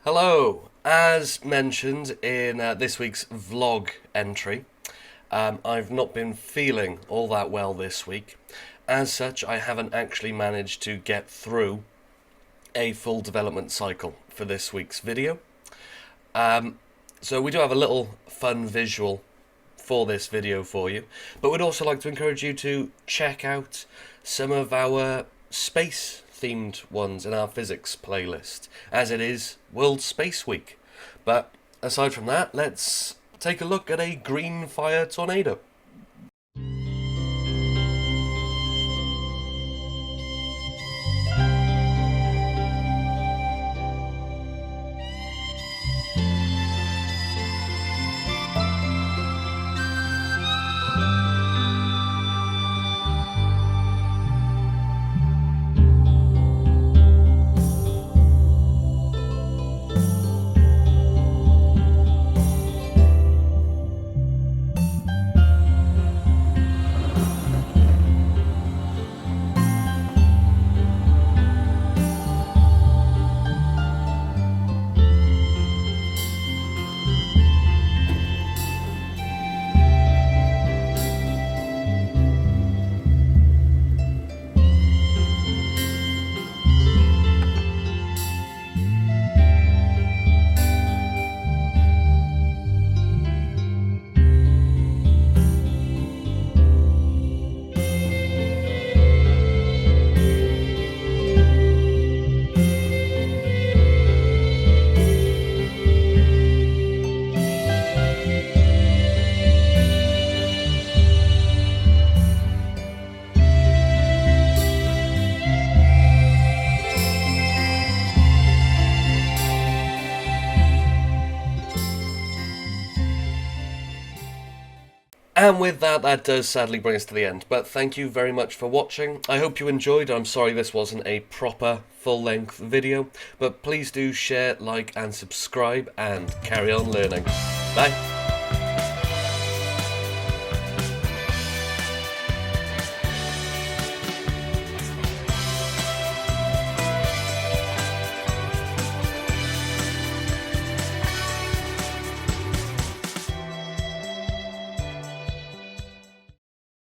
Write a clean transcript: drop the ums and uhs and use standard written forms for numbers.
Hello! As mentioned in this week's vlog entry, I've not been feeling all that well this week. As such, I haven't actually managed to get through a full development cycle for this week's video. So we do have a little fun visual for this video for you, but we'd also like to encourage you to check out some of our space themed ones in our physics playlist, as it is World Space Week. But aside from that, let's take a look at a green fire tornado. And with that, that does sadly bring us to the end. But thank you very much for watching. I hope you enjoyed. I'm sorry this wasn't a proper full-length video. But please do share, like and subscribe and carry on learning. Bye.